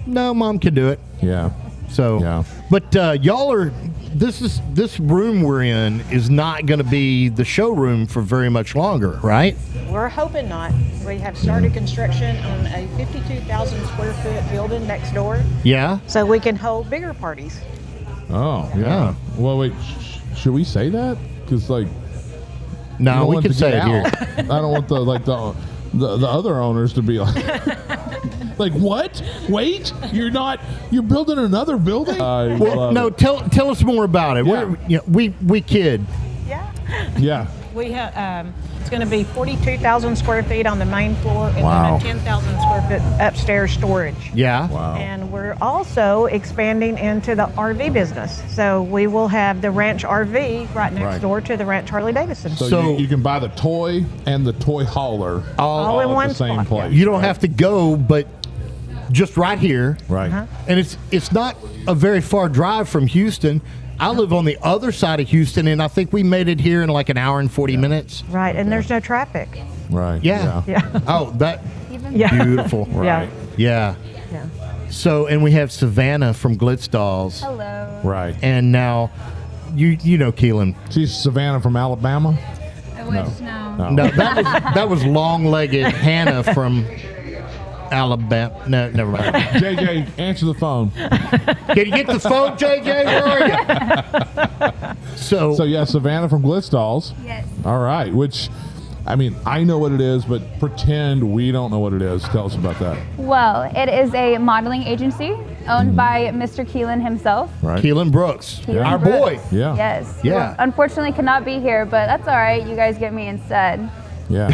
Mom can do it. Yeah. So, but y'all are this room we're in is not going to be the showroom for very much longer, right? We're hoping not. We have started construction on a 52,000 square foot building next door. Yeah. So we can hold bigger parties. Oh yeah. Well, wait, should we say that? Because like, no, we can say it here. I don't want the other owners to be like. Like, what? Wait, you're building another building? Well, no, tell us more about it. Yeah. We kid. Yeah. We have it's going to be 42,000 square feet on the main floor, and then a 10,000 square foot upstairs storage. Yeah. Wow. And we're also expanding into the RV business. So we will have the Ranch RV right next door to the Ranch Harley Davidson. So you can buy the toy and the toy hauler all in one at the same place. You don't have to go, but just right here. Right. And it's not a very far drive from Houston. I live on the other side of Houston, and I think we made it here in like an hour and 40 minutes. Right, and there's no traffic. Right. Yeah. Oh, that beautiful. Right. Yeah. So, and we have Savannah from Glitz Dolls. Hello. Right. And now, you know Keelan. She's Savannah from Alabama? I wish, no. No, that was long-legged Hannah from Alabama. No, never mind. JJ, answer the phone. Can you get the phone, JJ? Where are you? So yeah, Savannah from Glitz Dolls. Yes. All right. Which, I mean, I know what it is, but pretend we don't know what it is. Tell us about that. Well, it is a modeling agency owned by Mr. Keelan himself. Right. Keelan Brooks, our boy. Yeah. Yes. Yeah. Well, unfortunately, cannot be here, but that's all right. You guys get me instead. Yeah.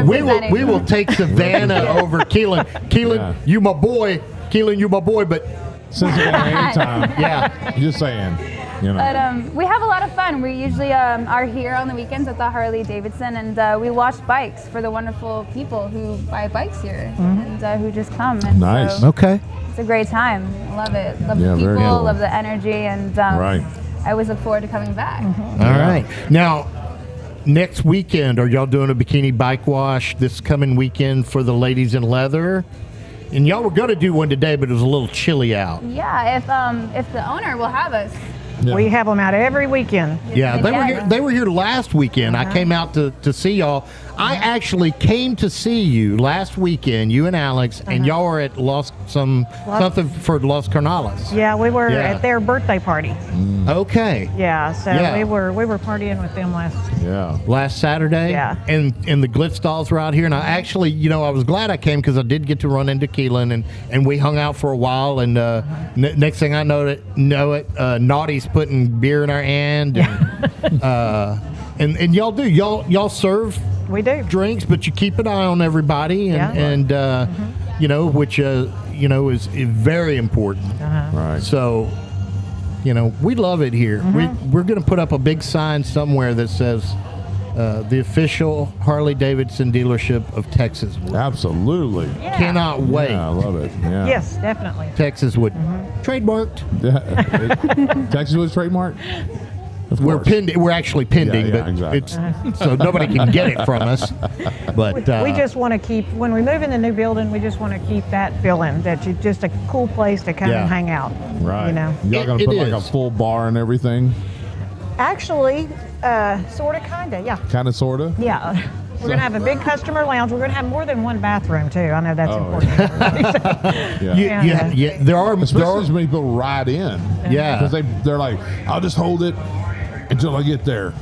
we will take Savannah over Keelan. Keelan, you my boy. Keelan, you my boy. But since it's anytime, yeah. Just saying. You know. But we have a lot of fun. We usually are here on the weekends at the Harley Davidson, and we wash bikes for the wonderful people who buy bikes here and who just come. And Nice. so Okay. it's a great time. I love it. Love Yeah, the very people, cool. love the energy, and Right. I always look forward to coming back. All right. Now, next weekend, are y'all doing a bikini bike wash this coming weekend for the ladies in leather? And y'all were going to do one today, but it was a little chilly out. Yeah, if the owner will have us. Yeah. We have them out every weekend. Yeah, they were here last weekend. I came out to see y'all. I actually came to see you last weekend, you and Alex, and y'all were at something for Los Carnales. Yeah, we were at their birthday party. Okay. Yeah, so we were partying with them last Saturday. Yeah. And the Glitz Dolls were out here, and I actually, I was glad I came because I did get to run into Keelan, and we hung out for a while, and next thing I know it, Naughty's putting beer in our hand, and y'all do y'all serve. We do drinks, but you keep an eye on everybody, and which is very important. Right. So, we love it here. We're going to put up a big sign somewhere that says the official Harley Davidson dealership of TEXASWOOD. Absolutely. Yeah. Cannot wait. Yeah, I love it. Yeah. Yes, definitely. TEXASWOOD. Trademarked. TEXASWOOD trademark? We're pending. We're actually pending, Yeah, but exactly. it's so nobody can get it from us. But we just want to keep, when we move in the new building, we just want to keep that feeling that you just a cool place to come and hang out. Right. Y'all gonna It put like is. a full bar and everything? Actually, sort of, kind of, yeah. Kind of, sort of? Yeah. We're going to have a big customer lounge. We're going to have more than one bathroom, too. I know that's important. There are Especially when people ride in. Yeah. Because they're like, I'll just hold it until I get there.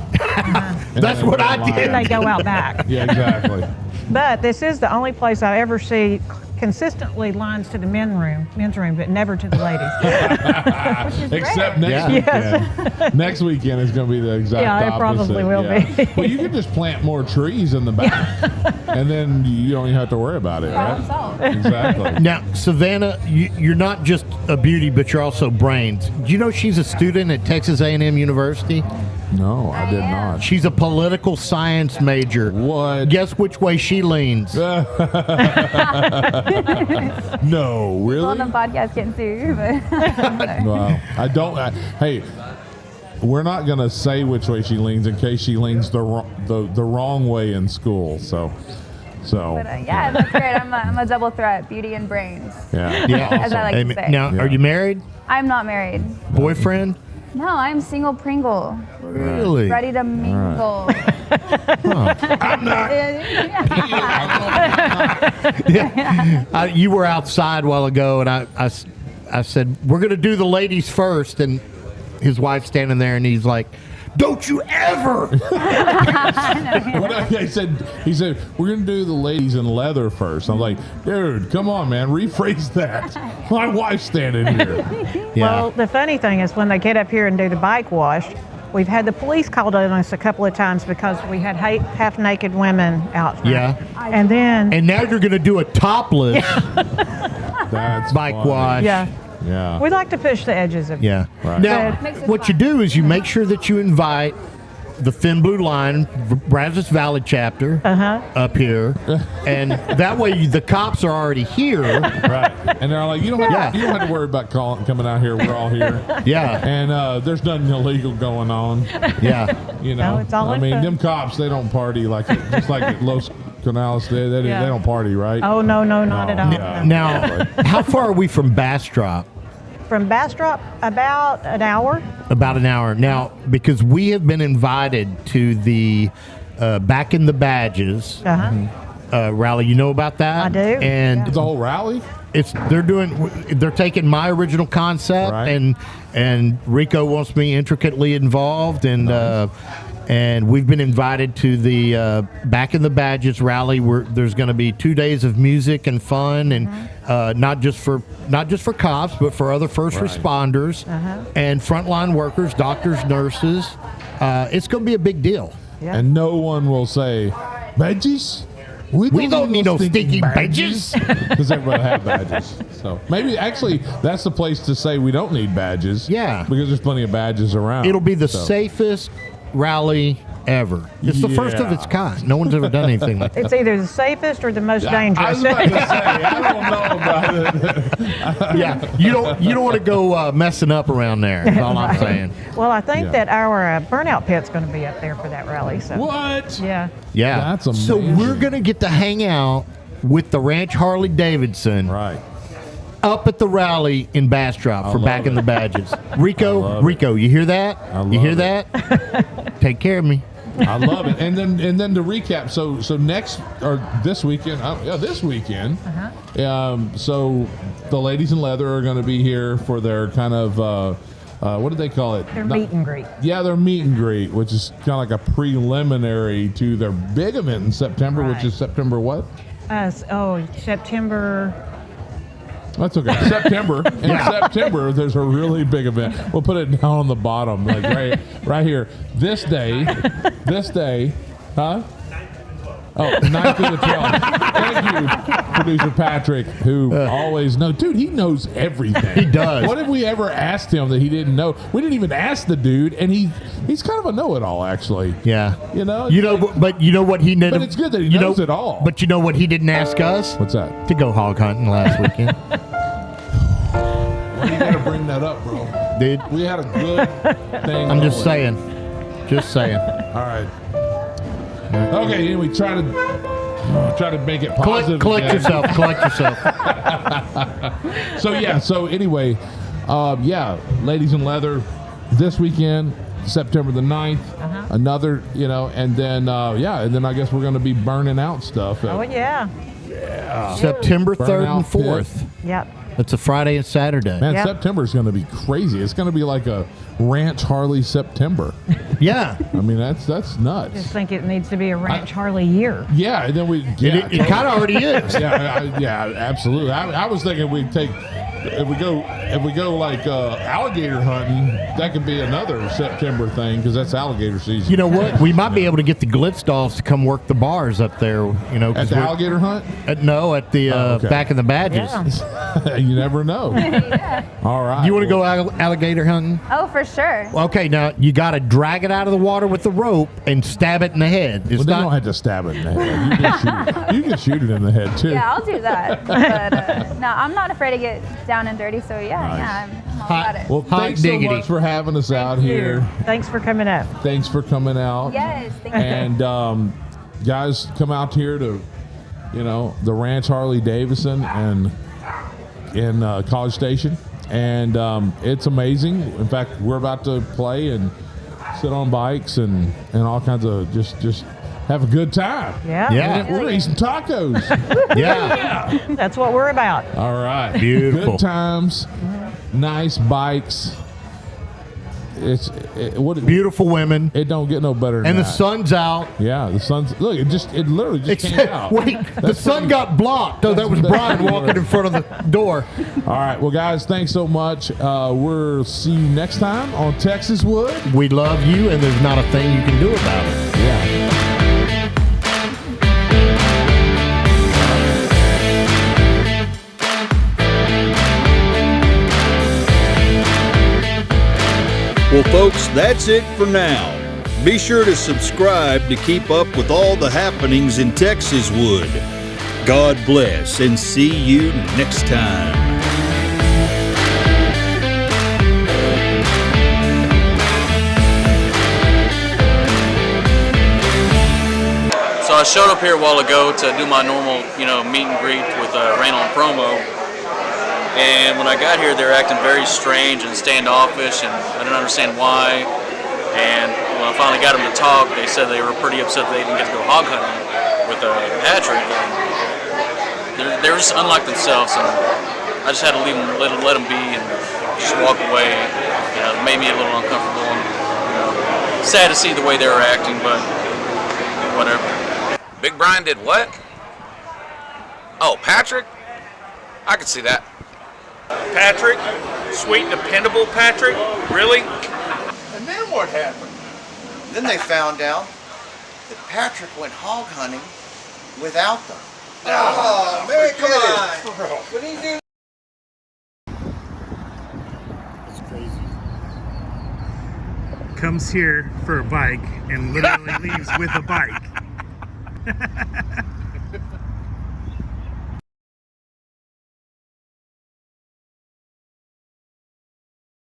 That's what I did. And they go out back. Yeah, exactly. But this is the only place I ever see consistently lines to the men's room, but never to the ladies. Except next weekend. Yes. Next weekend is going to be the exact opposite. Yeah, it probably will be. Well, you can just plant more trees in the back, and then you don't even have to worry about it, right? Exactly. Now, Savannah, you're not just a beauty, but you're also brains. Do you know she's a student at Texas A&M University? No, I did not. She's a political science major. What? Guess which way she leans? No, really? On the podcast getting sued, but Wow. I don't. Hey, we're not going to say which way she leans in case she leans the wrong way in school. So. But, yeah, that's great. I'm a double threat, beauty and brains. Yeah. As I like to say. Now, are you married? I'm not married. Boyfriend? No, I'm single Pringle. Really? Ready to mingle. I'm not. You were outside a while ago, and I said, we're going to do the ladies first. And his wife's standing there, and he's like, don't you ever. He said, we're going to do the ladies in leather first. I'm like, dude, come on, man. Rephrase that. My wife's standing here. Yeah. Well, the funny thing is when they get up here and do the bike wash, we've had the police called on us a couple of times because we had half-naked women out front. Yeah. And then... And now you're going to do a topless That's bike funny. wash. Yeah. We like to push the edges of it. Yeah. Right. Now, Makes it what fun. you do is you make sure that you invite the Thin Blue Line, Brazos Valley chapter, up here, and that way the cops are already here. Right. And they're like, you don't have to worry about coming out here. We're all here. Yeah. And there's nothing illegal going on. Yeah. No, it's all in fun. them cops, they don't party just like at Los Canales. They don't party, right? Oh, no, not at all. Yeah. Now, how far are we from Bastrop? From Bastrop, about an hour. About an hour. Now, because we have been invited to the Back in the Badges rally. You know about that? I do. And The whole rally? They're taking my original concept, Right. and Rico wants me intricately involved, and we've been invited to the Back in the Badges rally, where there's going to be 2 days of music and fun, and not just for cops, but for other first responders and frontline workers, doctors, nurses. It's going to be a big deal. Yeah. And no one will say, veggies? We don't need no stinking badges. Because everybody have badges. So maybe actually that's the place to say we don't need badges. Yeah. Because there's plenty of badges around. It'll be the safest rally ever. It's the first of its kind. No one's ever done anything like that. It's either the safest or the most dangerous. I was about to say, I don't know about it. Yeah, you don't want to go messing up around there. That's all I'm saying. Well, I think that our burnout pit's going to be up there for that rally. So what? Yeah. Yeah, that's amazing. So we're gonna get to hang out with the Ranch Harley Davidson. Right. Up at the rally in Bastrop for back in the badges. Rico, you hear that? You hear that? Take care of me. I love it. And then to recap, so next or this weekend, this weekend. So the ladies in leather are going to be here for their kind of what do they call it? Their meet and greet. Yeah, their meet and greet, which is kind of like a preliminary to their big event in September, which is September what? September. That's okay. September. In September, there's a really big event. We'll put it down on the bottom, like right here. This day, huh? Oh, 9th to the 12th. Thank you, producer Patrick, who always knows. Dude, he knows everything. He does. What if we ever asked him that he didn't know? We didn't even ask the dude, and he's kind of a know-it-all, actually. Yeah. But you know what he did? But it's good that he knows it all. But you know what he didn't ask us? What's that? To go hog hunting last weekend. Why you gotta bring that up, bro? Dude. We had a good thing. I'm just saying. Just saying. All right. Okay, anyway, try to make it positive. Collect yourself. So anyway, ladies in leather this weekend, September the 9th, another, and then I guess we're going to be burning out stuff. Yeah. September 3rd and 4th. Yep. It's a Friday and Saturday. Man, September is going to be crazy. It's going to be like a Ranch Harley September. Yeah. I mean, that's nuts. I just think it needs to be a Ranch Harley year. Yeah, and then it kind of already is. Yeah, absolutely. I was thinking we'd take if we go like alligator hunting, that could be another September thing because that's alligator season. You know what? We might be able to get the Glitz Dolls to come work the bars up there. At the alligator hunt? No, at the back in the badges. Yeah. You never know. Yeah. All right. You want to go alligator hunting? Oh, for sure. Okay, now you got to drag it out of the water with the rope and stab it in the head. You don't have to stab it in the head. You can shoot it in the head too. Yeah, I'll do that. But no, I'm not afraid to get down and dirty. So I'm all about it. Well, thanks so much for having us out here. Thanks for coming up. Thanks for coming out. Yes, thank you. And guys, come out here to, the Ranch Harley Davidson and in College Station, and it's amazing. In fact, we're about to play and sit on bikes and all kinds of just have a good time. Yeah. We're gonna eat some tacos. Yeah. That's what we're about. All right. Beautiful. Good times. Nice bikes. Beautiful women. It don't get no better than and that. The sun's out. Yeah, the sun's look. It literally just came out. Wait, the sun got blocked. Oh, that was Brian walking in front of the door. All right, well, guys, thanks so much. We'll see you next time on Texas Wood. We love you, and there's not a thing you can do about it. Yeah. Well, folks, that's it for now. Be sure to subscribe to keep up with all the happenings in Texas Wood. God bless and see you next time. So I showed up here a while ago to do my normal, meet and greet with Randall and Promo. And when I got here, they were acting very strange and standoffish, and I didn't understand why. And when I finally got them to talk, they said they were pretty upset they didn't get to go hog hunting with Patrick. And they were just unlike themselves, and I just had to leave them, let them be, and just walk away. It made me a little uncomfortable. And, sad to see the way they were acting, but whatever. Big Brian did what? Oh, Patrick? I could see that. Patrick? Sweet, dependable Patrick? Really? And then what happened? Then they found out that Patrick went hog hunting without them. Oh, man, come on. What are you doing? That's crazy. Comes here for a bike and literally leaves with a bike.